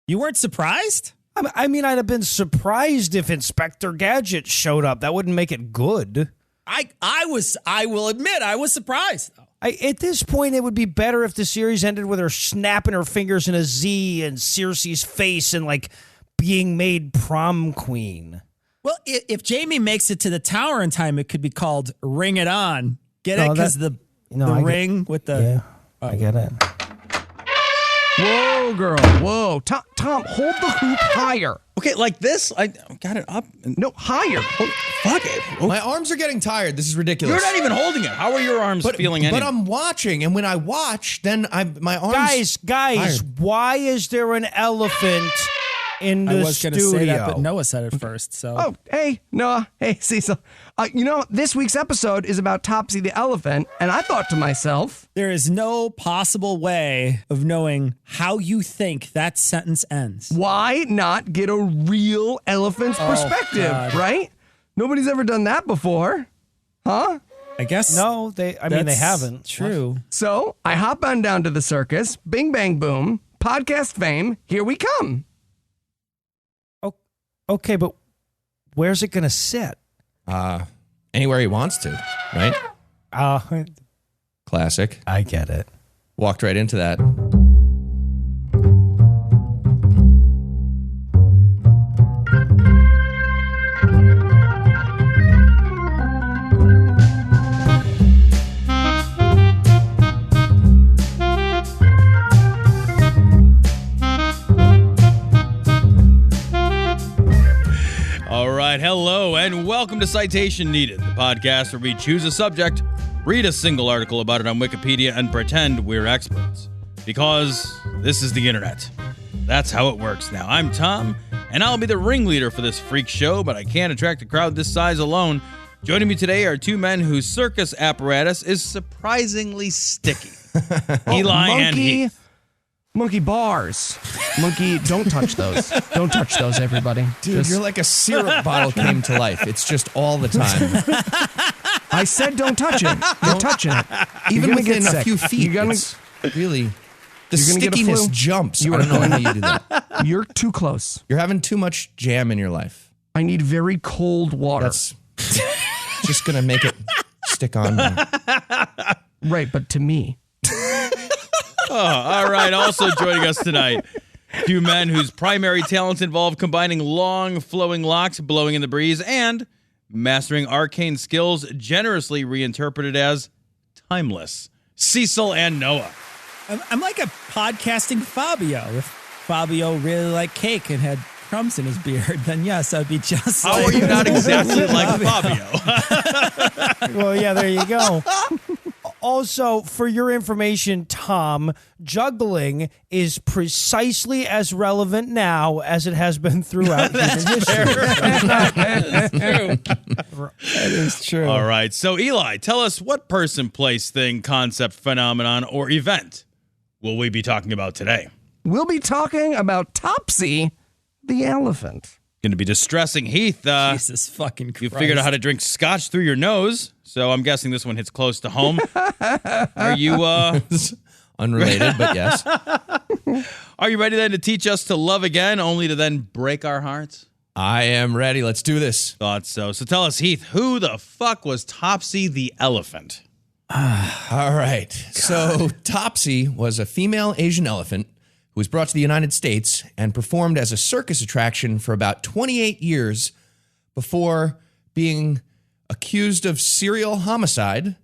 You weren't surprised? I mean, I'd have been surprised if Inspector Gadget showed up. That wouldn't make it good. I will admit, I was surprised. At this point, it would be better if the series ended with her snapping her fingers in a Z and Cersei's face and, like, being made prom queen. Well, if Jamie makes it to the tower in time, it could be called Ring It On. Get it? Because the ring with the... Yeah, I get it. Whoa, girl. Whoa. Tom, hold the hoop higher. Okay, like this? I got it up. No, higher. Fuck it. My arms are getting tired. This is ridiculous. You're not even holding it. How are your arms feeling anyway? But I'm watching, and when I watch, then my arms... Guys, tired. why is there an elephant in the studio? I was going to say that, but Noah said it first, so... Oh, hey, Noah. Hey, Cecil. This week's episode is about Topsy the Elephant, and I thought to myself... There is no possible way of knowing how you think that sentence ends. Why not get a real elephant's perspective, right? Nobody's ever done that before. Huh? I guess... No, they haven't. True. So, I hop on down to the circus, bing, bang, boom, podcast fame, here we come. Okay, but where's it going to sit? Anywhere he wants to, right? Classic. I get it. Walked right into that. All right, hello, and welcome to Citation Needed, the podcast where we choose a subject, read a single article about it on Wikipedia, and pretend we're experts. Because this is the internet. That's how it works now. I'm Tom, and I'll be the ringleader for this freak show, but I can't attract a crowd this size alone. Joining me today are two men whose circus apparatus is surprisingly sticky. Eli and Heath. Monkey bars. Monkey, don't touch those. Don't touch those, everybody. Dude, you're like a syrup bottle came to life. It's just all the time. I said don't touch it. You're touching it. Even within a sick. few feet, it's really... The You're gonna get a stickiness flu. jumps. I don't know how you do that. You're too close. You're having too much jam in your life. I need very cold water. That's just going to make it stick on me. Right, but to me. Oh, all right. Also joining us tonight, two men whose primary talents involve combining long, flowing locks, blowing in the breeze, and mastering arcane skills generously reinterpreted as timeless. Cecil and Noah. I'm like a podcasting Fabio. If Fabio really liked cake and had crumbs in his beard, then yes, I'd be just How like... are you not exactly like Fabio? Well, yeah, there you go. Also, for your information, Tom, juggling is precisely as relevant now as it has been throughout human history. That is true. All right. So, Eli, tell us what person, place, thing, concept, phenomenon, or event will we be talking about today? We'll be talking about Topsy the Elephant. Going to be distressing. Heath, Jesus fucking Christ. you figured out how to drink scotch through your nose, so I'm guessing this one hits close to home. Are you, Unrelated, but yes. Are you ready then to teach us to love again, only to then break our hearts? I am ready. Let's do this. Thought so. So tell us, Heath, who the fuck was Topsy the Elephant? All right. So Topsy was a female Asian elephant who was brought to the United States and performed as a circus attraction for about 28 years before being accused of serial homicide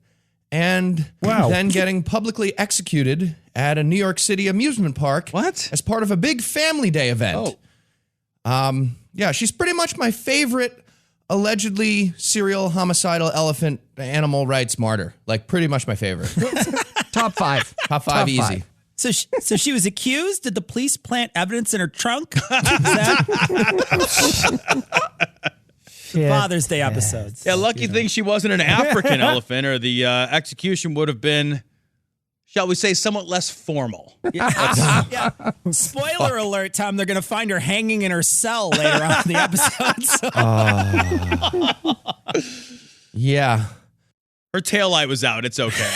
and then getting publicly executed at a New York City amusement park. What? As part of a big Family Day event. Yeah, she's pretty much my favorite allegedly serial homicidal elephant animal rights martyr. Like, pretty much my favorite. Top five. Top five, easy. So she was accused? Did the police plant evidence in her trunk? Father's Day episodes. Yeah, lucky thing she wasn't an African elephant, or the execution would have been, shall we say, somewhat less formal. Yeah. Spoiler alert, Tom, they're going to find her hanging in her cell later on in the episode. So. Yeah. Her taillight was out. It's okay.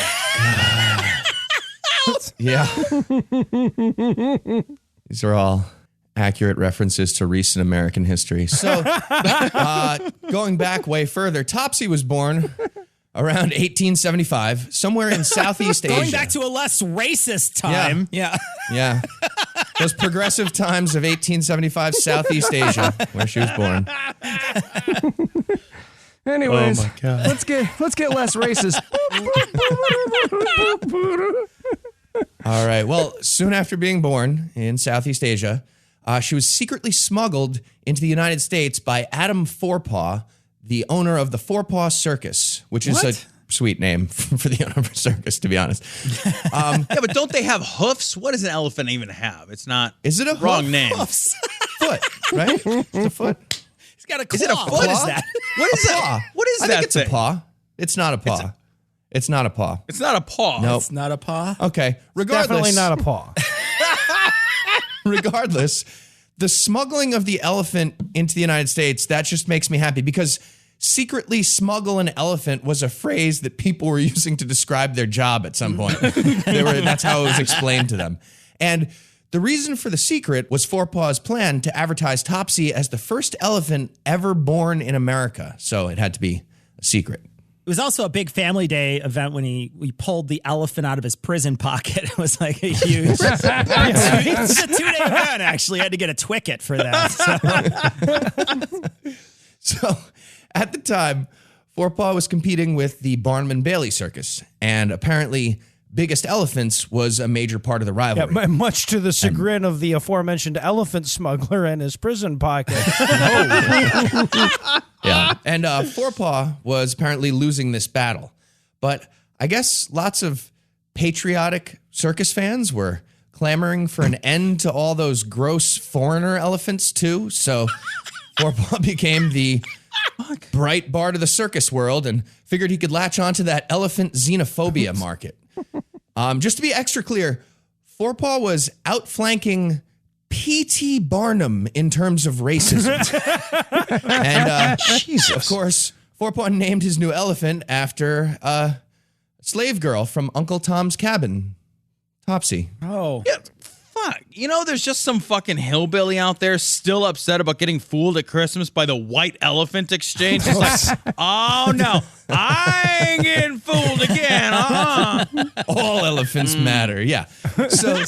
Yeah. These are all accurate references to recent American history. So, going back way further, Topsy was born around 1875, somewhere in Southeast Asia. Going back to a less racist time. Yeah. Yeah. Those progressive times of 1875, Southeast Asia, where she was born. Anyways, Oh my God. let's get less racist. All right. Well, soon after being born in Southeast Asia, she was secretly smuggled into the United States by Adam Forepaugh, the owner of the Forepaugh Circus, which is a sweet name for the owner of a circus, to be honest. Yeah, but don't they have hoofs? What does an elephant even have? It's not. Is it a wrong hoof? name? Foot, right? It's a foot. He's got a claw. Is it a foot? What is that? What is that? What is I that think it's thing? a paw. It's not a paw. It's not a paw. It's not a paw. Nope. It's not a paw. Okay. Regardless, Definitely not a paw. regardless, the smuggling of the elephant into the United States, that just makes me happy because secretly smuggle an elephant was a phrase that people were using to describe their job at some point. That's how it was explained to them. And the reason for the secret was Forepaugh's plan to advertise Topsy as the first elephant ever born in America. So it had to be a secret. It was also a big family day event when we pulled the elephant out of his prison pocket. It was like a huge, it's a 2-day event, actually. I had to get a Twicket for that. So at the time, Forepaugh was competing with the Barnum and Bailey Circus, and apparently Biggest Elephants was a major part of the rivalry. Yeah, much to the chagrin of the aforementioned elephant smuggler and his prison pocket. Yeah. And Forepaugh was apparently losing this battle. But I guess lots of patriotic circus fans were clamoring for an end to all those gross foreigner elephants, too. So Forepaugh became the bright bard of the circus world and figured he could latch onto that elephant xenophobia market. Just to be extra clear, Forepaugh was outflanking P.T. Barnum in terms of racism. And of course, Forepaugh named his new elephant after a slave girl from Uncle Tom's Cabin, Topsy. Oh. Yeah, fuck. You know, there's just some fucking hillbilly out there still upset about getting fooled at Christmas by the white elephant exchange. It's like, oh no, I ain't getting fooled again. All elephants matter. Yeah. So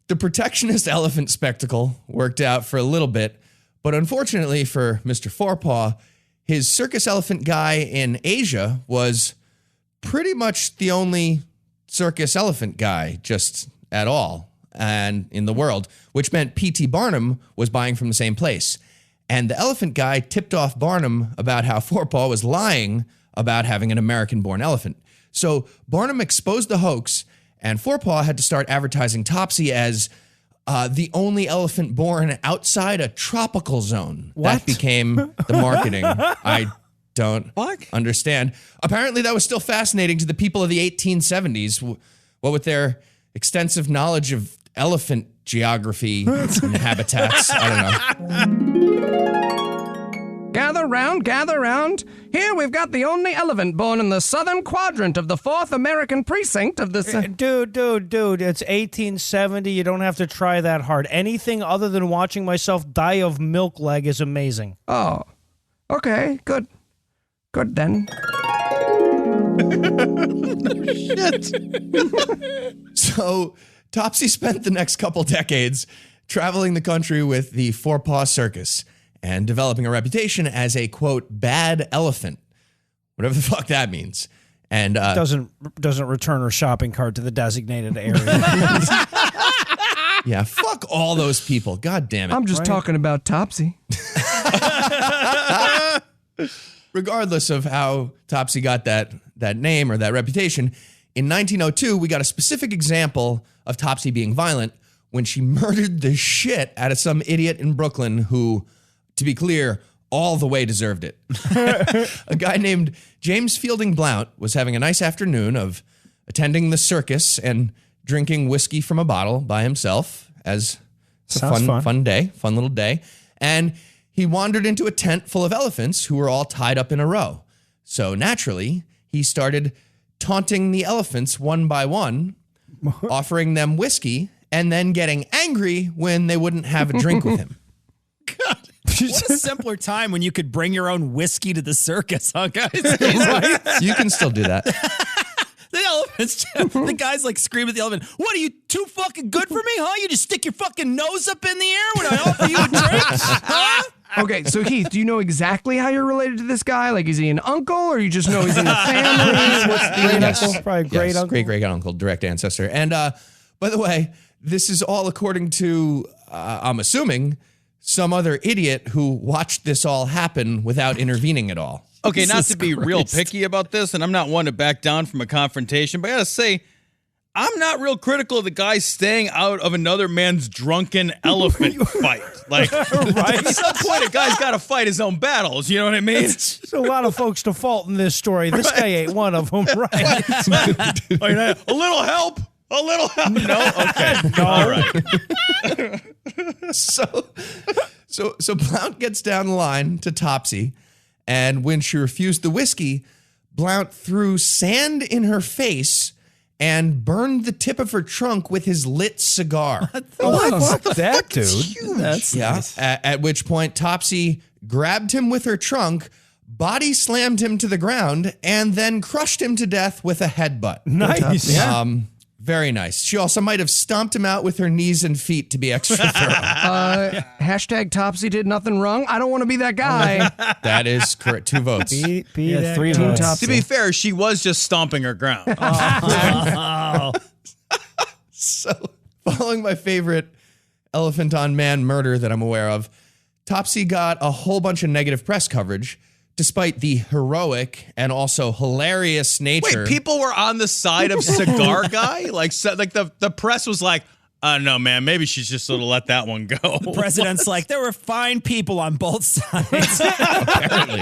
the protectionist elephant spectacle worked out for a little bit, but unfortunately for Mr. Forepaugh, his circus elephant guy in Asia was pretty much the only circus elephant guy just at all and in the world, which meant P.T. Barnum was buying from the same place. And the elephant guy tipped off Barnum about how Forepaugh was lying about having an American-born elephant. So Barnum exposed the hoax, and Forepaugh had to start advertising Topsy as the only elephant born outside a tropical zone. What? That became the marketing. I don't understand. Apparently, that was still fascinating to the people of the 1870s. What with their extensive knowledge of elephant geography and habitats. I don't know. Gather round. Here we've got the only elephant born in the southern quadrant of the 4th American precinct of the... Dude, it's 1870. You don't have to try that hard. Anything other than watching myself die of milk leg is amazing. Oh, okay, good. Good then. So Topsy spent the next couple decades traveling the country with the Forepaugh Circus and developing a reputation as a, quote, bad elephant, whatever the fuck that means. And Doesn't return her shopping cart to the designated area. yeah, fuck all those people. God damn it. I'm just talking about Topsy. Regardless of how Topsy got that name or that reputation, in 1902, we got a specific example of Topsy being violent when she murdered the shit out of some idiot in Brooklyn who, to be clear, all the way deserved it. A guy named James Fielding Blount was having a nice afternoon of attending the circus and drinking whiskey from a bottle by himself as it's a fun little day. And he wandered into a tent full of elephants who were all tied up in a row. So naturally, he started taunting the elephants one by one, offering them whiskey, and then getting angry when they wouldn't have a drink with him. God, what a simpler time when you could bring your own whiskey to the circus, huh, guys? You can still do that. The elephants, the guy's like screaming at the elephant, what are you, too fucking good for me, huh? You just stick your fucking nose up in the air when I offer you a drink, huh? Okay, so Heath, do you know exactly how you're related to this guy? Like, is he an uncle, or you just know he's in the family? What's the Great uncle? uncle? Probably great uncle. Great uncle, direct ancestor. And by the way, this is all according to, I'm assuming, some other idiot who watched this all happen without intervening at all. Okay, not Jesus to be real Christ. picky about this, and I'm not one to back down from a confrontation, but I gotta say, I'm not real critical of the guy staying out of another man's drunken elephant fight. Like, Right. at some point, a guy's got to fight his own battles. You know what I mean? There's a lot of folks to fault in this story. This guy ain't one of them, right? Like, a little help. A little help. No? Okay. All right. So Blount gets down the line to Topsy, and when she refused the whiskey, Blount threw sand in her face and burned the tip of her trunk with his lit cigar. Fuck that, dude. That's nice. At which point Topsy grabbed him with her trunk, body slammed him to the ground, and then crushed him to death with a headbutt. Nice. Very nice. She also might have stomped him out with her knees and feet to be extra thorough. Hashtag Topsy did nothing wrong. I don't want to be that guy. That is correct. 2 votes. Be that 3 guy. votes. Topsy. To be fair, she was just stomping her ground. So, following my favorite elephant on man murder that I'm aware of, Topsy got a whole bunch of negative press coverage, despite the heroic and also hilarious nature. Wait, people were on the side of cigar guy? Like the press was like, no, man, maybe she's just sort of let that one go. The president's like, there were fine people on both sides. Apparently.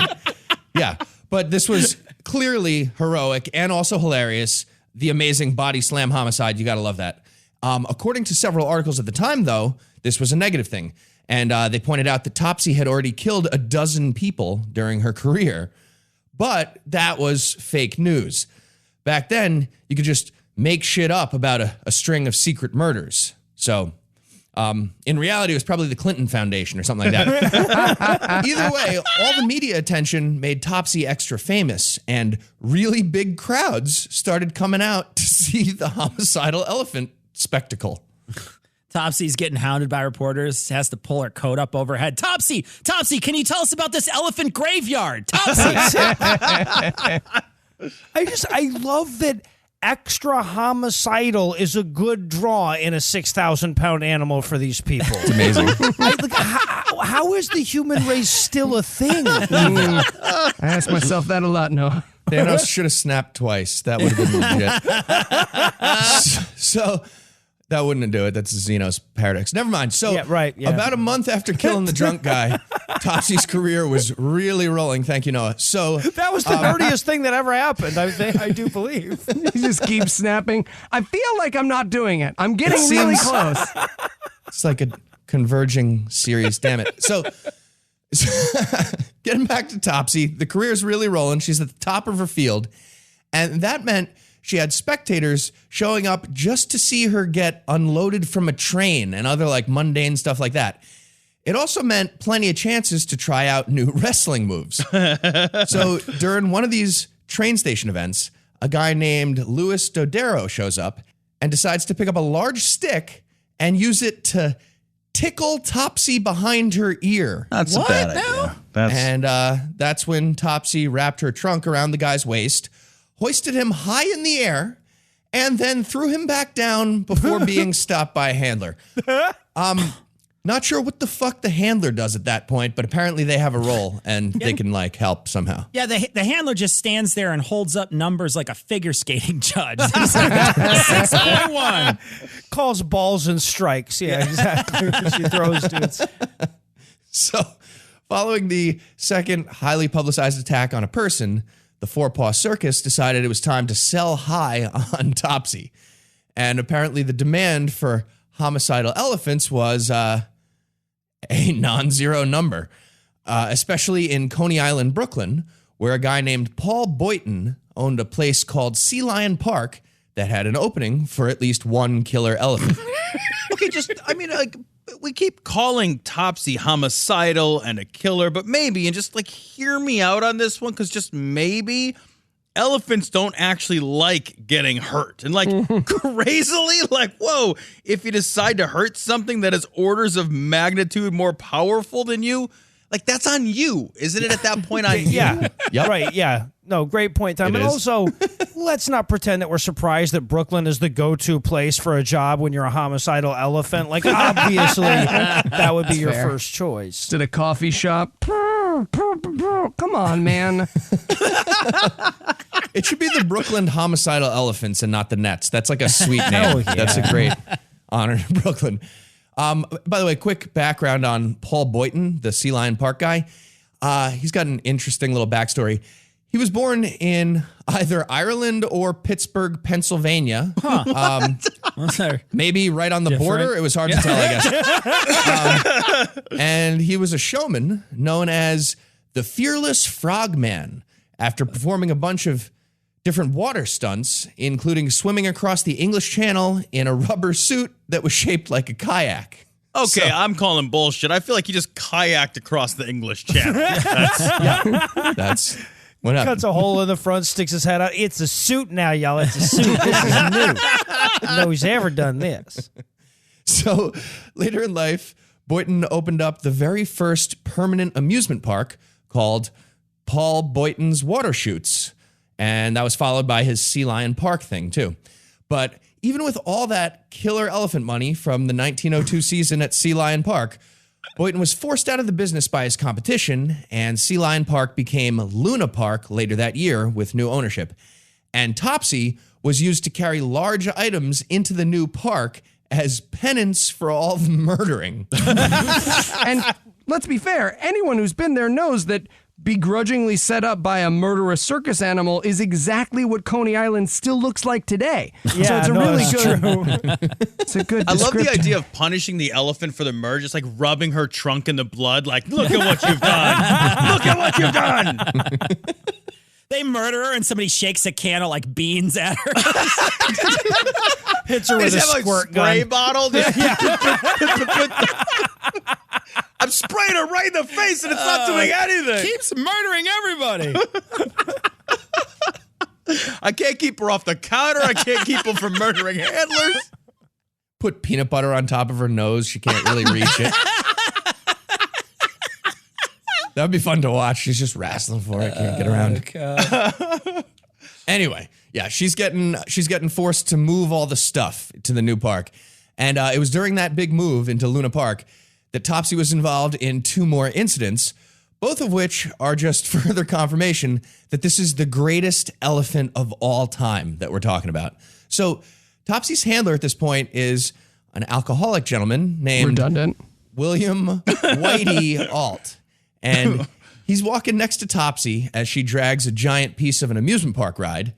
Yeah, but this was clearly heroic and also hilarious. The amazing body slam homicide, you gotta love that. According to several articles at the time, though, this was a negative thing. And they pointed out that Topsy had already killed 12 people during her career. But that was fake news. Back then, you could just make shit up about a string of secret murders. So, in reality, it was probably the Clinton Foundation or something like that. Either way, all the media attention made Topsy extra famous, and really big crowds started coming out to see the homicidal elephant spectacle. Topsy's getting hounded by reporters, has to pull her coat up over her head. Topsy, can you tell us about this elephant graveyard? Topsy! I love that extra homicidal is a good draw in a 6,000-pound animal for these people. It's Amazing. How is the human race still a thing? I ask myself that a lot, Noah. Thanos should have snapped twice. That would have been legit. So that wouldn't do it. That's Zeno's paradox. Never mind. So Yeah, right, yeah. about a month after killing the drunk guy, Topsy's career was really rolling. Thank you, Noah. So That was the nerdiest thing that ever happened, I do believe. He just keeps snapping. I feel like I'm not doing it. I'm getting really close. it's like a converging series. Damn it. So getting back to Topsy, the career's really rolling. She's at the top of her field. And that meant she had spectators showing up just to see her get unloaded from a train and other like mundane stuff like that. It also meant plenty of chances to try out new wrestling moves. So during one of these train station events, a guy named Louis Dodero shows up and decides to pick up a large stick and use it to tickle Topsy behind her ear. That's a bad idea. And that's when Topsy wrapped her trunk around the guy's waist, hoisted him high in the air, and then threw him back down before being stopped by a handler. Not sure what the fuck the handler does at that point, but apparently they have a role and they can like help somehow. Yeah, the handler just stands there and holds up numbers like a figure skating judge. He's like, 6.1. Calls balls and strikes. Yeah, exactly. She throws dudes. So, following the second highly publicized attack on a person, the Four Paw Circus decided it was time to sell high on Topsy. And apparently the demand for homicidal elephants was a non-zero number, especially in Coney Island, Brooklyn, where a guy named Paul Boynton owned a place called Sea Lion Park that had an opening for at least one killer elephant. Okay, we keep calling Topsy homicidal and a killer, but maybe, and just like hear me out on this one, because just maybe elephants don't actually like getting hurt. And like crazily, like, whoa, if you decide to hurt something that is orders of magnitude more powerful than you, like that's on you, isn't it? At that point on you? Yeah. Yep. Right. Yeah. No, great point, Tom. It And is. also, let's not pretend that we're surprised that Brooklyn is the go-to place for a job when you're a homicidal elephant. Like, obviously, that would be your first choice. At a coffee shop. Come on, man. It should be the Brooklyn Homicidal Elephants and not the Nets. That's like a sweet name. yeah. That's a great honor to Brooklyn. By the way, quick background on Paul Boyton, the Sea Lion Park guy. He's got an interesting little backstory. He was born in either Ireland or Pittsburgh, Pennsylvania. Maybe right on the border. It was hard to tell, I guess. And he was a showman known as the Fearless Frogman after performing a bunch of different water stunts, including swimming across the English Channel in a rubber suit that was shaped like a kayak. Okay, I'm calling bullshit. I feel like you just kayaked across the English Channel. That's what happened. Cuts a hole in the front, sticks his head out. It's a suit now, y'all. It's a suit. This is new. Nobody's ever done this. So later in life, Boyton opened up the very first permanent amusement park called Paul Boyton's Water Chutes. And that was followed by his Sea Lion Park thing, too. But even with all that killer elephant money from the 1902 season at Sea Lion Park, Boyton was forced out of the business by his competition, and Sea Lion Park became Luna Park later that year with new ownership. And Topsy was used to carry large items into the new park as penance for all the murdering. And let's be fair, anyone who's been there knows that begrudgingly set up by a murderous circus animal is exactly what Coney Island still looks like today. Yeah, so it's a no, really it's good. true. It's a good. I love the descriptor. idea of punishing the elephant for the murder, just like rubbing her trunk in the blood, like, look at what you've done. Look at what you've done. They murder her and somebody shakes a can of like beans at her. Hits her They with a just have squirt spray gun. bottle. I'm spraying her right in the face and it's not doing anything. Keeps murdering everybody. I can't keep her off the counter. I can't keep her from murdering handlers. Put peanut butter on top of her nose. She can't really reach it. That would be fun to watch. She's just wrestling for it. Can't get around. Anyway, yeah, she's getting forced to move all the stuff to the new park. And it was during that big move into Luna Park that Topsy was involved in two more incidents, both of which are just further confirmation that this is the greatest elephant of all time that we're talking about. So Topsy's handler at this point is an alcoholic gentleman named Redundant. William Whitey Alt. And he's walking next to Topsy as she drags a giant piece of an amusement park ride,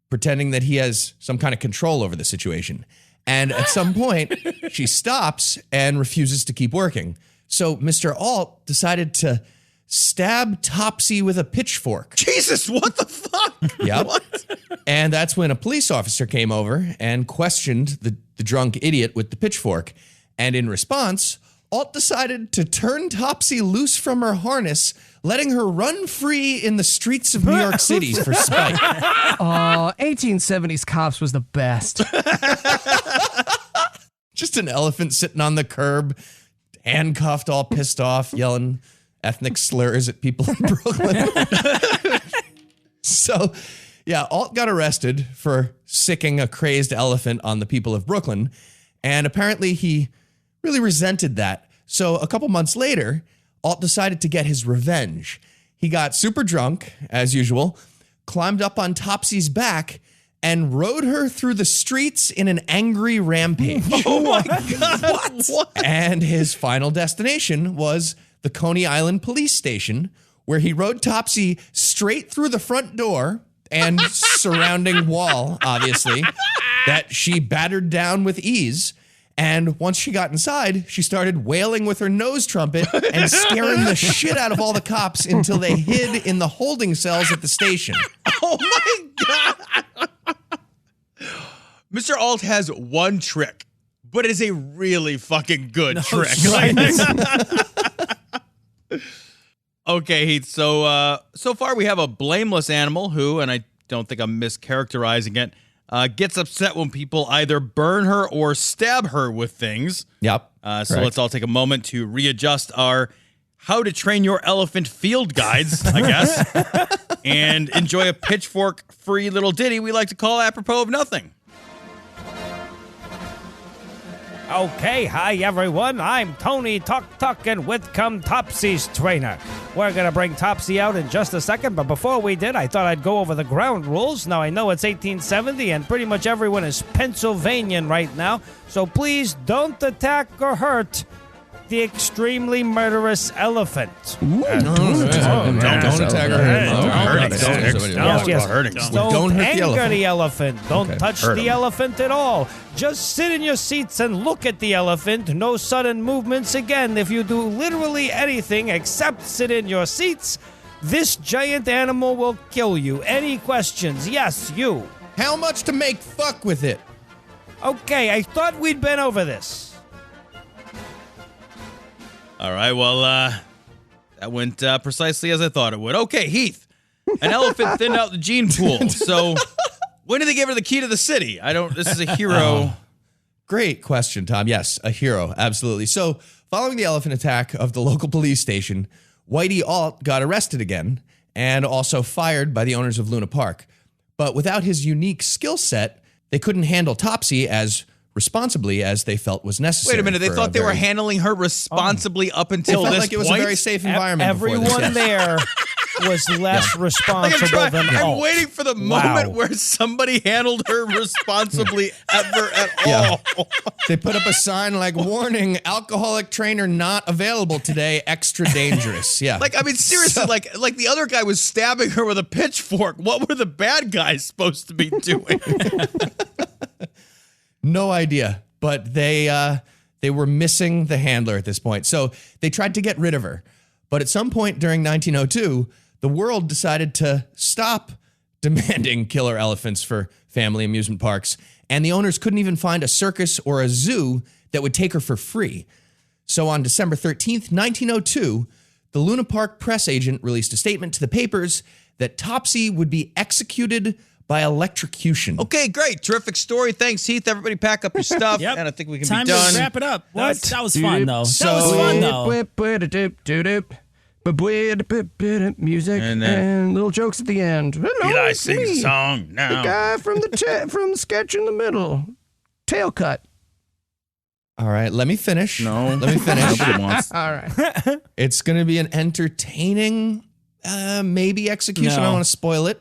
pretending that he has some kind of control over the situation. And at some point, she stops and refuses to keep working. So Mr. Alt decided to stab Topsy with a pitchfork. Jesus, what the fuck? Yep. What? And that's when a police officer came over and questioned the drunk idiot with the pitchfork. And in response, Alt decided to turn Topsy loose from her harness, letting her run free in the streets of New York City for spite. 1870s cops was the best. Just an elephant sitting on the curb, handcuffed, all pissed off, yelling ethnic slurs at people in Brooklyn. So, yeah, Alt got arrested for sicking a crazed elephant on the people of Brooklyn, and apparently he really resented that. So a couple months later, Alt decided to get his revenge. He got super drunk, as usual, climbed up on Topsy's back, and rode her through the streets in an angry rampage. Oh my God. What? And his final destination was the Coney Island police station, where he rode Topsy straight through the front door and surrounding wall, obviously, that she battered down with ease. And once she got inside, she started wailing with her nose trumpet and scaring the shit out of all the cops until they hid in the holding cells at the station. Oh my God. Mr. Alt has one trick. but it's a really fucking good trick. Okay, Heath. So far we have a blameless animal who, and I don't think I'm mischaracterizing it, gets upset when people either burn her or stab her with things. Yep. So let's all take a moment to readjust our How to Train Your Elephant field guides, I guess, and enjoy a pitchfork-free little ditty we like to call Apropos of Nothing. Okay, hi everyone. I'm Tony Tuck, and with come Topsy's trainer. We're gonna bring Topsy out in just a second, but before we did, I thought I'd go over the ground rules. Now I know it's 1870, and pretty much everyone is Pennsylvanian right now, so please don't attack or hurt the extremely murderous elephant. Don't attack her. Yes. Don't anger the elephant. Don't touch the elephant at all. Just sit in your seats and look at the elephant. No sudden movements again. If you do literally anything except sit in your seats, this giant animal will kill you. Any questions? Yes, you. How much to make fuck with it? Okay, I thought we'd been over this. All right, well, that went precisely as I thought it would. Okay, Heath, an elephant thinned out the gene pool. So when did they give her the key to the city? This is a hero. Great question, Tom. Yes, a hero. Absolutely. So following the elephant attack of the local police station, Whitey Alt got arrested again and also fired by the owners of Luna Park. But without his unique skill set, they couldn't handle Topsy as responsibly as they felt was necessary. Wait a minute, they thought they were handling her responsibly up until this point? like it was a very safe environment. Everyone there was less responsible than I'm Alt. waiting for the moment where somebody handled her responsibly ever at all. They put up a sign like, warning, alcoholic trainer not available today, extra dangerous. Yeah. Seriously, like the other guy was stabbing her with a pitchfork. What were the bad guys supposed to be doing? No idea, but they were missing the handler at this point. So they tried to get rid of her. But at some point during 1902, the world decided to stop demanding killer elephants for family amusement parks. And the owners couldn't even find a circus or a zoo that would take her for free. So on December 13th, 1902, the Luna Park press agent released a statement to the papers that Topsy would be executed by electrocution. Okay, great. Terrific story. Thanks, Heath. Everybody pack up your stuff. Yep. And I think we can Time be done. to wrap it up. What? That was fun, though. Music and little jokes at the end. Hello, Eli it's sings me, a song now. the guy from from the sketch in the middle. Tail cut. All right, let me finish. No. Let me finish. Nobody wants. All right. It's going to be an entertaining, maybe execution. I don't want to spoil it.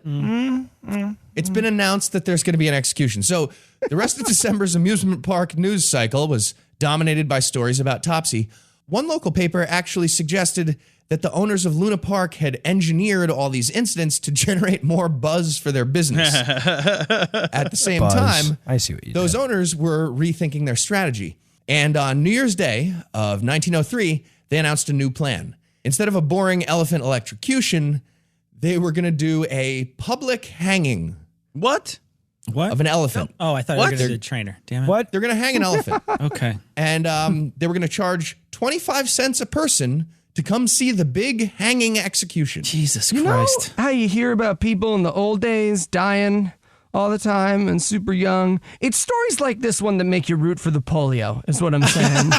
It's been announced that there's going to be an execution. So the rest of December's amusement park news cycle was dominated by stories about Topsy. One local paper actually suggested that the owners of Luna Park had engineered all these incidents to generate more buzz for their business. At the same time, I see what you those owners were rethinking their strategy. And on New Year's Day of 1903, they announced a new plan. Instead of a boring elephant electrocution, they were going to do a public hanging What? of an elephant. Oh, I thought you were going to do the trainer. Damn it. What? They're going to hang an elephant. Okay. And they were going to charge 25 cents a person to come see the big hanging execution. Jesus You know Christ. how you hear about people in the old days dying all the time and super young? It's stories like this one that make you root for the polio, is what I'm saying.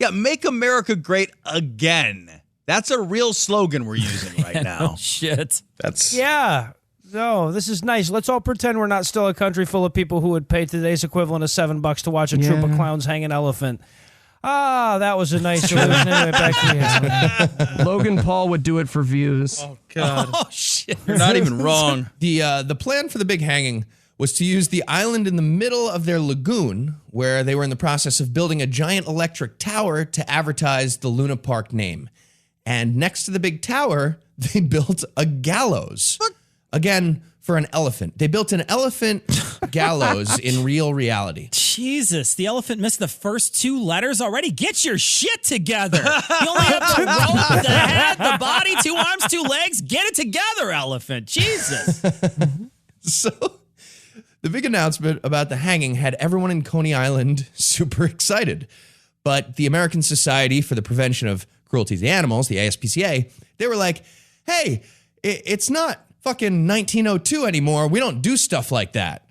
Yeah, make America great again. That's a real slogan we're using right now. Shit. That's Yeah. No, this is nice. Let's all pretend we're not still a country full of people who would pay today's equivalent of $7 to watch a troop of clowns hang an elephant. Ah, that was a nice solution. Anyway, back to you. Logan Paul would do it for views. Oh God. Oh, shit. You're not even wrong. The plan for the big hanging was to use the island in the middle of their lagoon, where they were in the process of building a giant electric tower to advertise the Luna Park name. And next to the big tower, they built a gallows. Again, for an elephant. They built an elephant gallows in real reality. Jesus, the elephant missed the first two letters already. Get your shit together. You only have the rope, the head, the body, 2 arms, 2 legs. Get it together, elephant. Jesus. The big announcement about the hanging had everyone in Coney Island super excited. But the American Society for the Prevention of Cruelty to Animals, the ASPCA, they were like, hey, it's not fucking 1902 anymore. We don't do stuff like that.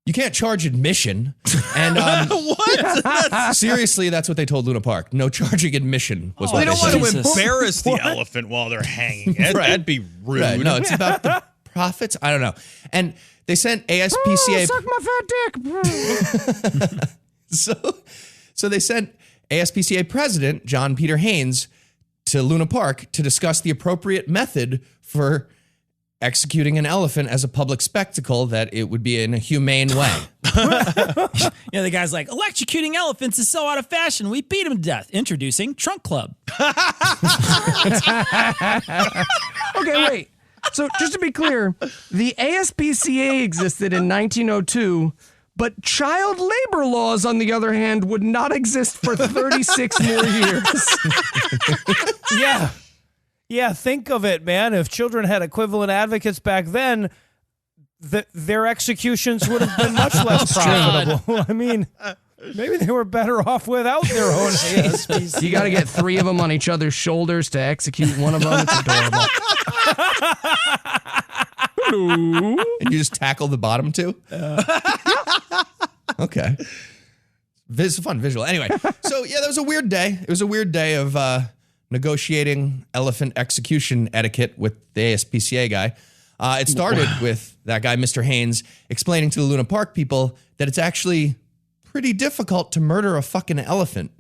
You can't charge admission. And What? seriously, that's what they told Luna Park. No charging admission was what They don't want to Jesus. embarrass the elephant while they're hanging. That'd be rude. Right, no, it's about the profits. I don't know. And they sent ASPCA. Suck my fat dick. So they sent ASPCA President John Peter Haynes to Luna Park to discuss the appropriate method for executing an elephant as a public spectacle that it would be in a humane way. The guy's like, electrocuting elephants is so out of fashion. We beat him to death. Introducing Trunk Club. Okay, wait. So just to be clear, the ASPCA existed in 1902, but child labor laws, on the other hand, would not exist for 36 more years. Yeah. Yeah, think of it, man. If children had equivalent advocates back then, their executions would have been much less profitable. I mean, maybe they were better off without their own ASPCA. You got to get 3 of them on each other's shoulders to execute one of them. It's adorable. And you just tackle the bottom 2? Okay. It's a fun visual. Anyway, so yeah, that was a weird day. It was a weird day of negotiating elephant execution etiquette with the ASPCA guy. It started with that guy, Mr. Haynes, explaining to the Luna Park people that it's actually pretty difficult to murder a fucking elephant.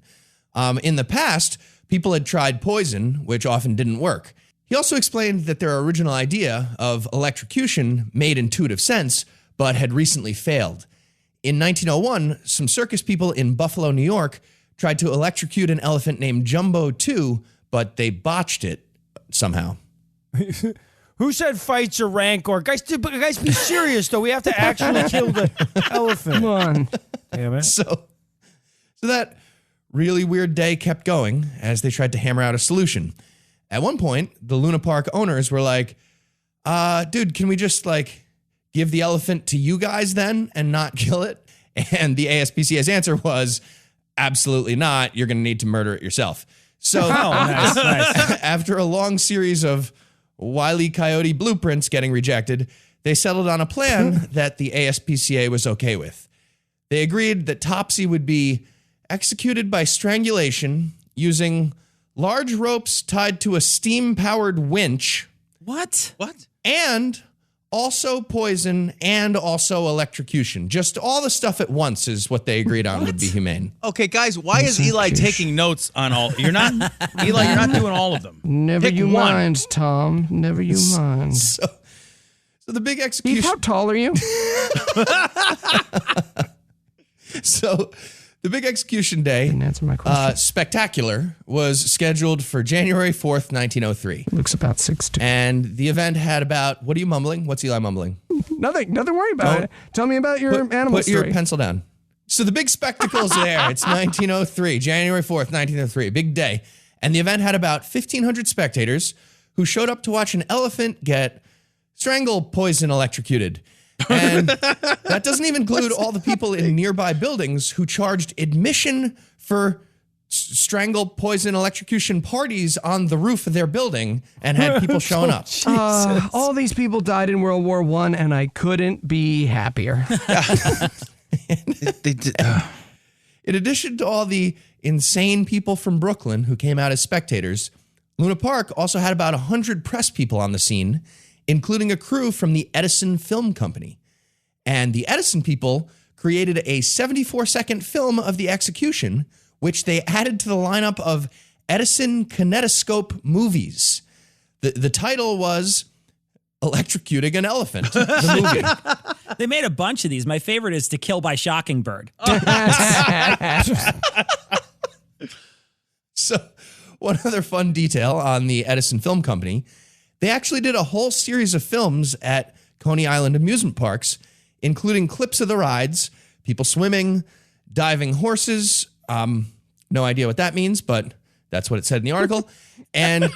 In the past, people had tried poison, which often didn't work. He also explained that their original idea of electrocution made intuitive sense, but had recently failed. In 1901, some circus people in Buffalo, New York, tried to electrocute an elephant named Jumbo 2, but they botched it somehow. Who said fights are rank? Or guys, be serious though. We have to actually kill the elephant. Come on. Damn it. So that really weird day kept going as they tried to hammer out a solution. At one point, the Luna Park owners were like, dude, can we just give the elephant to you guys then and not kill it? And the ASPCA's answer was, absolutely not. You're going to need to murder it yourself. So Nice. after a long series of Wile E. Coyote blueprints getting rejected, they settled on a plan that the ASPCA was okay with. They agreed that Topsy would be executed by strangulation using large ropes tied to a steam-powered winch. What? And also poison and also electrocution. Just all the stuff at once is what they agreed on would be humane. Okay, guys, why is Eli taking notes on all? You're not, Eli, you're not doing all of them. Never Pick you one. mind, Tom. Never you mind. So the big Heath, execution. how tall are you? So the big execution day, Didn't answer my question. spectacular, was scheduled for January 4th, 1903. Looks about 6'2". And the event had about, what are you mumbling? What's Eli mumbling? Nothing worry about it. Tell me about your animal Put story. your pencil down. So the big spectacle's there. It's 1903, January 4th, 1903, big day. And the event had about 1,500 spectators who showed up to watch an elephant get strangle poison electrocuted. And that doesn't even include all the people in nearby buildings who charged admission for strangle poison electrocution parties on the roof of their building and had people showing up. All these people died in World War I, and I couldn't be happier. They did. In addition to all the insane people from Brooklyn who came out as spectators, Luna Park also had about 100 press people on the scene, including a crew from the Edison Film Company. And the Edison people created a 74-second film of the execution, which they added to the lineup of Edison Kinetoscope movies. The title was Electrocuting an Elephant, the movie. They made a bunch of these. My favorite is To Kill by Shocking Bird. So one other fun detail on the Edison Film Company, they actually did a whole series of films at Coney Island amusement parks, including clips of the rides, people swimming, diving horses. No idea what that means, but that's what it said in the article. And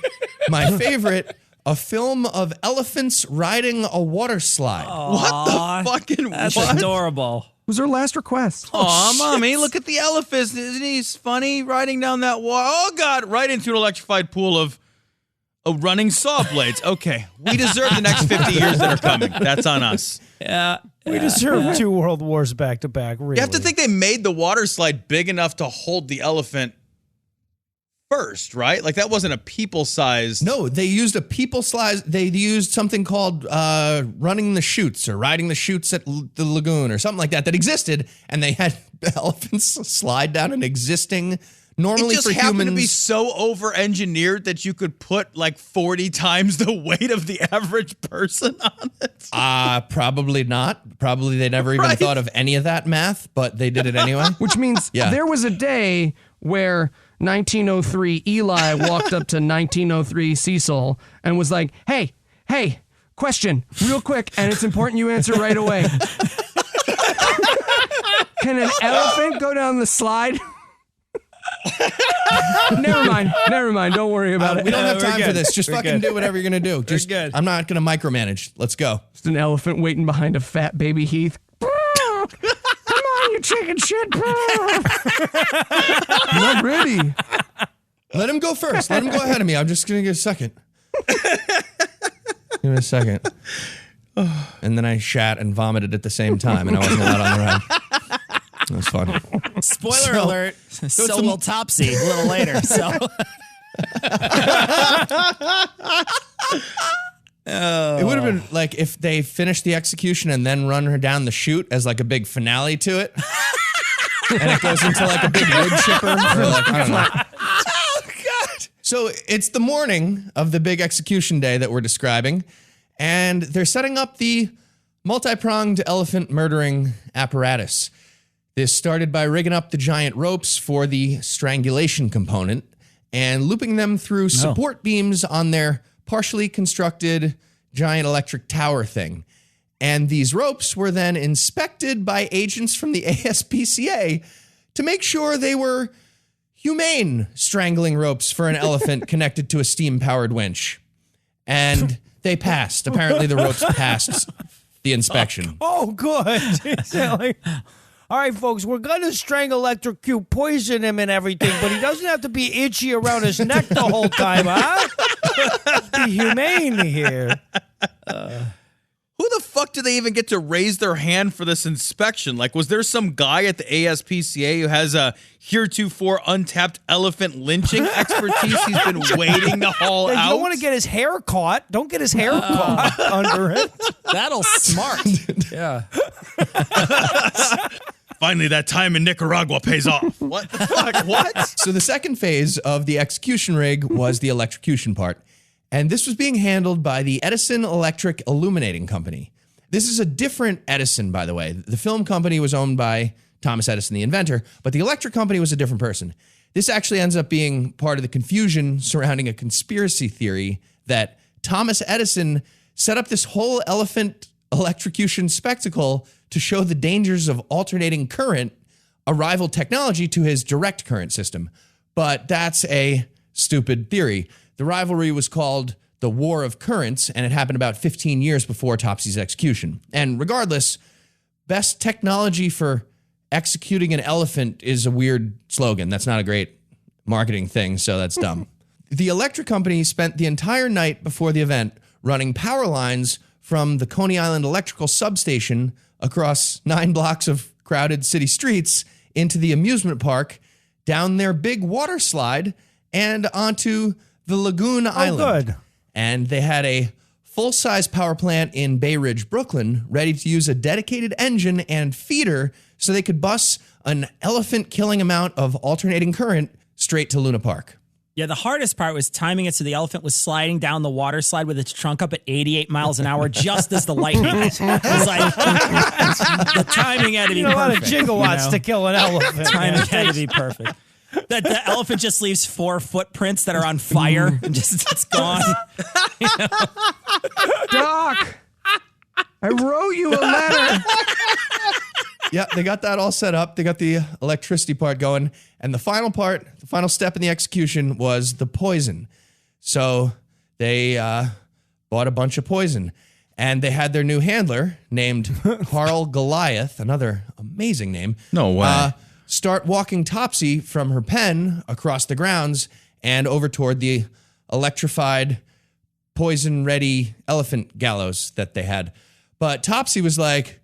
my favorite, A film of elephants riding a water slide. What the fucking That's what? adorable. Was her last request. Aw, Mommy, look at the elephant. Isn't he funny riding down that water? Oh, God, right into an electrified pool of running saw blades. Okay, we deserve the next 50 years that are coming. That's on us. Yeah. We deserve 2 world wars back to back. Really. You have to think they made the water slide big enough to hold the elephant first, right? Like that wasn't a people-sized. No, they used a people size. They used something called running the chutes or riding the chutes at the lagoon or something like that existed, and they had elephants slide down an existing. Normally It just for happened humans, to be so over-engineered that you could put like 40 times the weight of the average person on it. probably not. Probably they never even Right. thought of any of that math, but they did it anyway. Which means Yeah. there was a day where 1903 Eli walked up to 1903 Cecil and was like, hey, question, real quick, and it's important you answer right away. Can an elephant go down the slide? Never mind. Don't worry about it. We don't have we're time for good. this. Just We're fucking good. do whatever you're gonna do. Just, good. I'm not gonna micromanage. Let's go. Just an elephant waiting behind a fat baby Heath. Come on, you chicken shit. Not ready. Let him go first. Let him go ahead of me. I'm just gonna get a second. Give me a second. And then I shat and vomited at the same time, and I wasn't allowed on the ride. It was fun. Spoiler alert. So will Topsy a little later. So It would have been like if they finished the execution and then run her down the chute as like a big finale to it. And it goes into like a big wood chipper. Or like, I don't know. Oh, God. So it's the morning of the big execution day that we're describing. And they're setting up the multi-pronged elephant murdering apparatus. This started by rigging up the giant ropes for the strangulation component and looping them through support beams on their partially constructed giant electric tower thing. And these ropes were then inspected by agents from the ASPCA to make sure they were humane strangling ropes for an elephant connected to a steam-powered winch. And they passed. Apparently the ropes passed the inspection. Oh, good. All right, folks, we're going to strangle electrocute, poison him and everything, but he doesn't have to be itchy around his neck the whole time, huh? Be humane here. Who the fuck do they even get to raise their hand for this inspection? Like, was there some guy at the ASPCA who has a heretofore untapped elephant lynching expertise he's been waiting to haul You out? don't want to get his hair caught. Don't get his hair caught under it. that'll smart. Yeah. Finally, that time in Nicaragua pays off. What the fuck? What? So the second phase of the execution rig was the electrocution part. And this was being handled by the Edison Electric Illuminating Company. This is a different Edison, by the way. The film company was owned by Thomas Edison, the inventor, but the electric company was a different person. This actually ends up being part of the confusion surrounding a conspiracy theory that Thomas Edison set up this whole elephant electrocution spectacle to show the dangers of alternating current, a rival technology to his direct current system. But that's a stupid theory. The rivalry was called the War of Currents, and it happened about 15 years before Topsy's execution. And regardless, best technology for executing an elephant is a weird slogan. That's not a great marketing thing, so that's dumb. The electric company spent the entire night before the event running power lines from the Coney Island electrical substation across 9 blocks of crowded city streets into the amusement park, down their big water slide, and onto the Lagoon Island. Good. And they had a full-size power plant in Bay Ridge, Brooklyn, ready to use a dedicated engine and feeder so they could bus an elephant-killing amount of alternating current straight to Luna Park. Yeah, the hardest part was timing it so the elephant was sliding down the water slide with its trunk up at 88 miles an hour just as the lightning hit. It was like, the timing had to be You know, a lot of perfect. gigawatts to kill an elephant. Timing man. had to be perfect. That the elephant just leaves 4 footprints that are on fire and just it's gone. Doc, I wrote you a letter. Yeah, they got that all set up. They got the electricity part going. And the final part, the final step in the execution was the poison. So they bought a bunch of poison. And they had their new handler named Carl Goliath, another amazing name. No way. Start walking Topsy from her pen across the grounds and over toward the electrified, poison-ready elephant gallows that they had. But Topsy was like,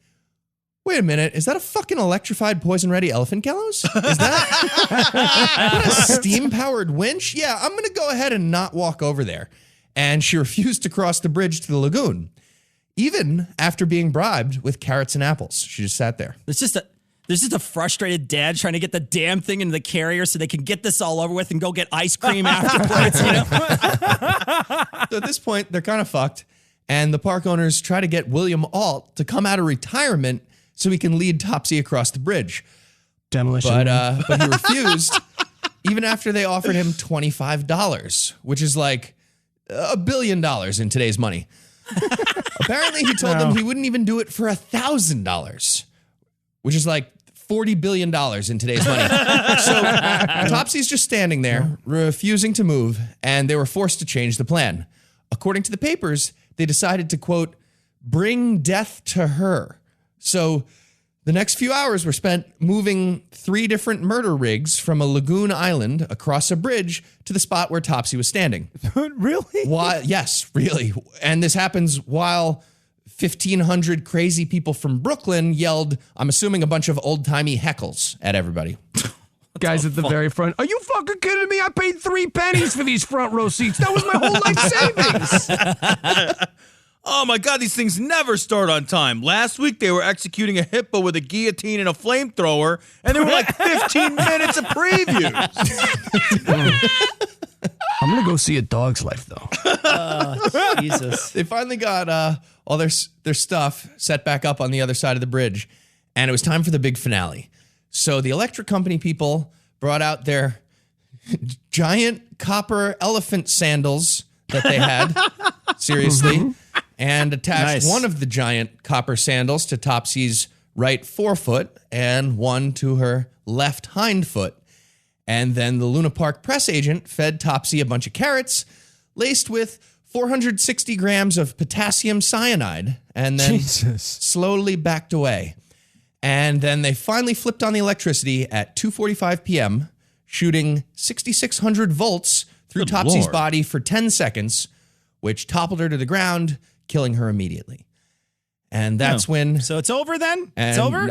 wait a minute, is that a fucking electrified, poison-ready elephant gallows? Is that a steam-powered winch? Yeah, I'm going to go ahead and not walk over there. And she refused to cross the bridge to the lagoon, even after being bribed with carrots and apples. She just sat there. There's just a frustrated dad trying to get the damn thing into the carrier so they can get this all over with and go get ice cream afterwards. You know? So at this point, they're kind of fucked. And the park owners try to get William Alt to come out of retirement so he can lead Topsy across the bridge. Demolition. But he refused, even after they offered him $25, which is like $1 billion in today's money. Apparently, he told them he wouldn't even do it for $1,000, which is like $40 billion in today's money. So Topsy's just standing there, refusing to move, and they were forced to change the plan. According to the papers, they decided to, quote, bring death to her. So the next few hours were spent moving 3 different murder rigs from a lagoon island across a bridge to the spot where Topsy was standing. Really? Why? Yes, really. And this happens while 1,500 crazy people from Brooklyn yelled, I'm assuming a bunch of old-timey heckles at everybody. Guys at the very front. Are you fucking kidding me? I paid 3 pennies for these front row seats. That was my whole life savings. Oh my God, these things never start on time. Last week they were executing a hippo with a guillotine and a flamethrower, and there were like 15 minutes of previews. I'm going to go see A Dog's Life, though. Jesus. They finally got all their stuff set back up on the other side of the bridge, and it was time for the big finale. So the electric company people brought out their giant copper elephant sandals that they had, seriously, and attached one of the giant copper sandals to Topsy's right forefoot and one to her left hind foot. And then the Luna Park press agent fed Topsy a bunch of carrots laced with 460 grams of potassium cyanide and then slowly backed away. And then they finally flipped on the electricity at 2:45 p.m., shooting 6,600 volts through Topsy's body for 10 seconds, which toppled her to the ground, killing her immediately. And that's when... So it's over then? It's over?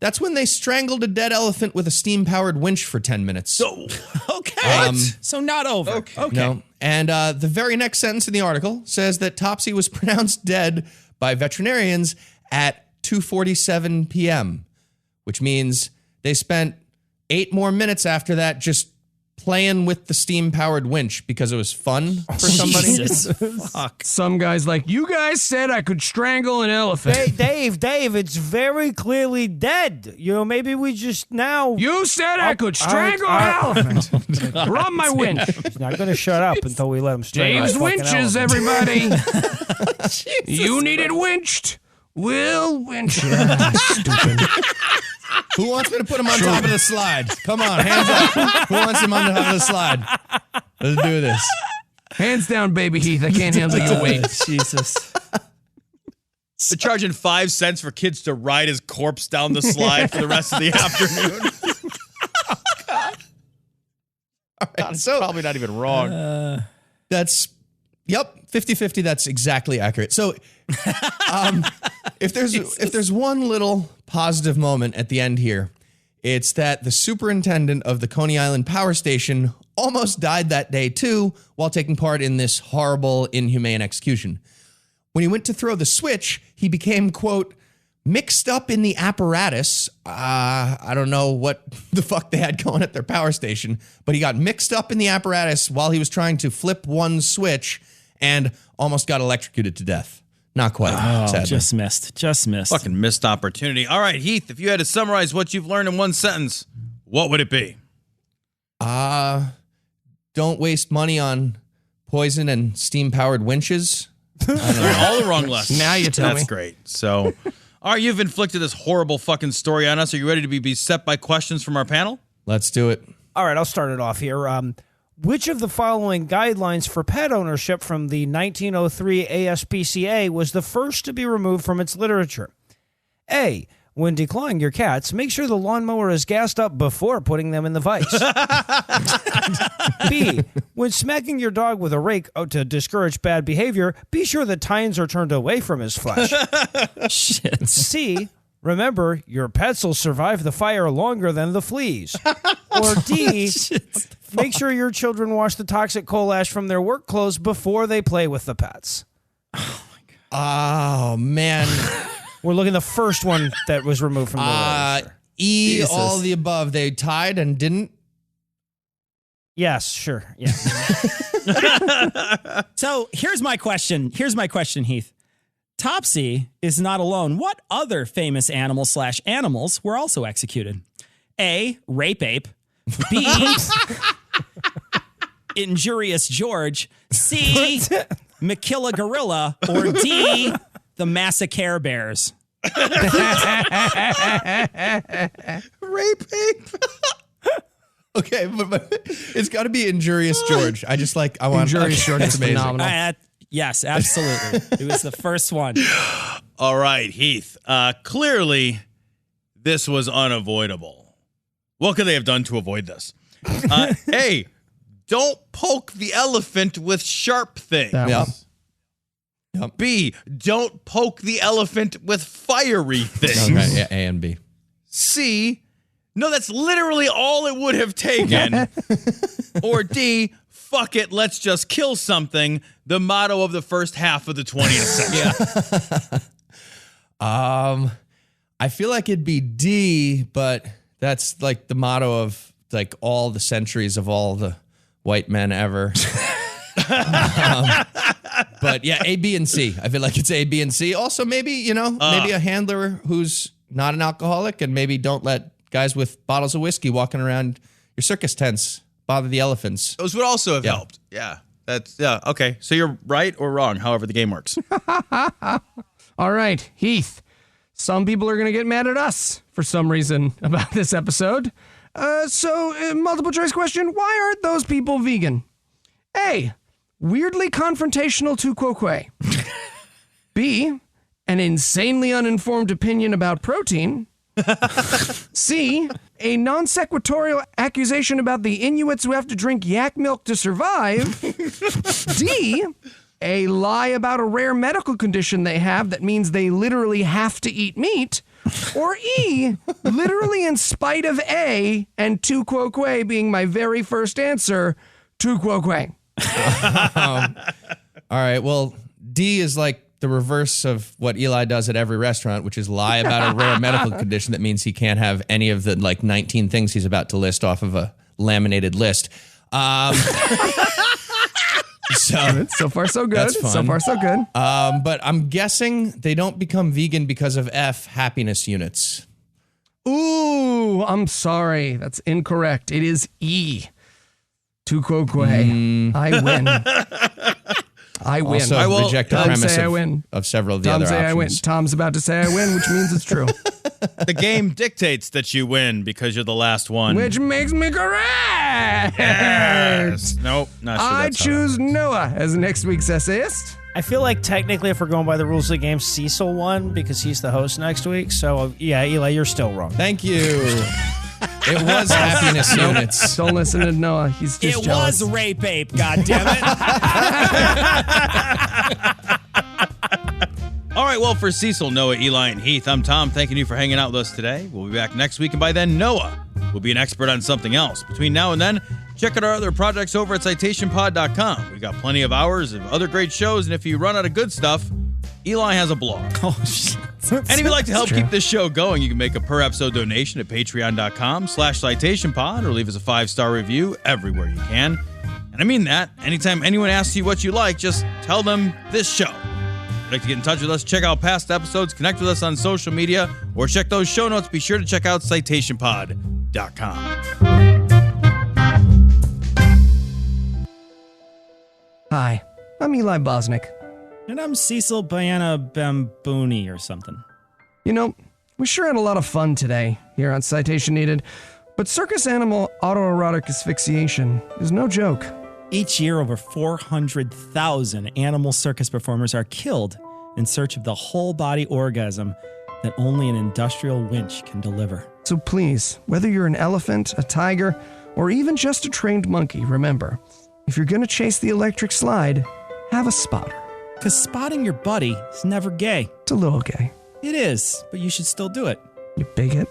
That's when they strangled a dead elephant with a steam-powered winch for 10 minutes. So, okay. So not over. Okay. No. And the very next sentence in the article says that Topsy was pronounced dead by veterinarians at 2:47 p.m., which means they spent 8 more minutes after that just playing with the steam-powered winch because it was fun for somebody. Fuck. Some guy's like, you guys said I could strangle an elephant. Dave, it's very clearly dead. You know, maybe we just now... You said I could strangle an elephant. Run my winch. He's not going to shut up until we let him strangle Dave's a fucking winches, elephant. everybody. You needed winched. We'll winch you. Stupid. Who wants me to put him on top of the slide? Come on, hands up. Who wants him on top of the slide? Let's do this. Hands down, baby Heath. I can't handle your weight. Jesus. they're charging 5 cents for kids to ride his corpse down the slide for the rest of the afternoon. All right, so Probably not even wrong. that's, 50-50. That's exactly accurate. So if there's one little positive moment at the end here, it's that the superintendent of the Coney Island Power Station almost died that day too while taking part in this horrible, inhumane execution. When he went to throw the switch, he became, quote, mixed up in the apparatus. I don't know what the fuck they had going at their power station, but he got mixed up in the apparatus while he was trying to flip one switch and almost got electrocuted to death. Not quite. Sadly. Just missed. Fucking missed opportunity. All right, Heath, if you had to summarize what you've learned in one sentence, what would it be? Don't waste money on poison and steam-powered winches. All the wrong lessons. Now you tell me. That's great. So, all right, you've inflicted this horrible fucking story on us. Are you ready to be beset by questions from our panel? Let's do it. All right, I'll start it off here. Which of the following guidelines for pet ownership from the 1903 ASPCA was the first to be removed from its literature? A. When declawing your cats, make sure the lawnmower is gassed up before putting them in the vise. B. When smacking your dog with a rake to discourage bad behavior, be sure the tines are turned away from his flesh. Shit. C. Remember, your pets will survive the fire longer than the fleas. Or D. Make sure your children wash the toxic coal ash from their work clothes before they play with the pets. Oh, man. We're looking at the first one that was removed from the literature. E, Jesus. all the above. They tied and didn't. Yes, sure. Yeah. So here's my question. Heath. Topsy is not alone. What other famous animals/animals were also executed? A. Rape ape. B. Injurious George. C. Makilla gorilla. Or D. The Massacre bears. Rape ape. Okay, but it's got to be Injurious George. I want Injurious George is amazing. phenomenal. Yes, absolutely. It was the first one. All right, Heath. Clearly, this was unavoidable. What could they have done to avoid this? A. Don't poke the elephant with sharp things. Yep. B. Don't poke the elephant with fiery things. Okay, yeah, A and B. C. No, that's literally all it would have taken. Or D. Fuck it, let's just kill something. The motto of the first half of the 20th century. I feel like it'd be D, but that's like the motto of like all the centuries of all the white men ever. But yeah, A, B, and C. I feel like it's A, B, and C. Also, maybe, maybe a handler who's not an alcoholic, and maybe don't let guys with bottles of whiskey walking around your circus tents bother the elephants. Those would also have helped. Yeah. Okay. So you're right or wrong, however the game works. All right, Heath. Some people are going to get mad at us for some reason about this episode. Multiple choice question. Why aren't those people vegan? A. Weirdly confrontational tu quoque. B. An insanely uninformed opinion about protein. C. A non-sequitorial accusation about the Inuits who have to drink yak milk to survive. D. A lie about a rare medical condition they have that means they literally have to eat meat. Or E. Literally in spite of A and tu quoque being my very first answer, tu quoque. All right, well, D is like the reverse of what Eli does at every restaurant, which is lie about a rare medical condition that means he can't have any of the 19 things he's about to list off of a laminated list. So far, so good. That's fun. So far, so good. But I'm guessing they don't become vegan because of F, happiness units. Ooh, I'm sorry. That's incorrect. It is E. Tu quoque. I win. I win. Also, I will reject the premise of several of the other say options. I win. Tom's about to say I win, which means it's true. The game dictates that you win because you're the last one. Which makes me correct. Yes. Nope, not sure. I that's how choose that works. Noah as next week's essayist. I feel like technically, if we're going by the rules of the game, Cecil won because he's the host next week. So, yeah, Eli, you're still wrong. Thank you. It was happiness units. Don't listen to Noah. He's just It jealous. was rape ape, goddammit. All right, well, for Cecil, Noah, Eli, and Heath, I'm Tom, thanking you for hanging out with us today. We'll be back next week, and by then, Noah will be an expert on something else. Between now and then, check out our other projects over at citationpod.com. We've got plenty of hours of other great shows, and if you run out of good stuff, Eli has a blog. Oh, shit. And if you'd like to help keep this show going, you can make a per-episode donation at patreon.com/citationpod or leave us a 5-star review everywhere you can. And I mean that. Anytime anyone asks you what you like, just tell them this show. If you'd like to get in touch with us, check out past episodes, connect with us on social media, or check those show notes. Be sure to check out citationpod.com. Hi, I'm Eli Bosnick. And I'm Cecil Biana Bambooni or something. You know, we sure had a lot of fun today here on Citation Needed, But circus animal autoerotic asphyxiation is no joke. Each year, over 400,000 animal circus performers are killed in search of the whole-body orgasm that only an industrial winch can deliver. So please, whether you're an elephant, a tiger, or even just a trained monkey, remember, if you're going to chase the electric slide, have a spotter. Because spotting your buddy is never gay. It's a little gay. It is, but you should still do it. You bigot.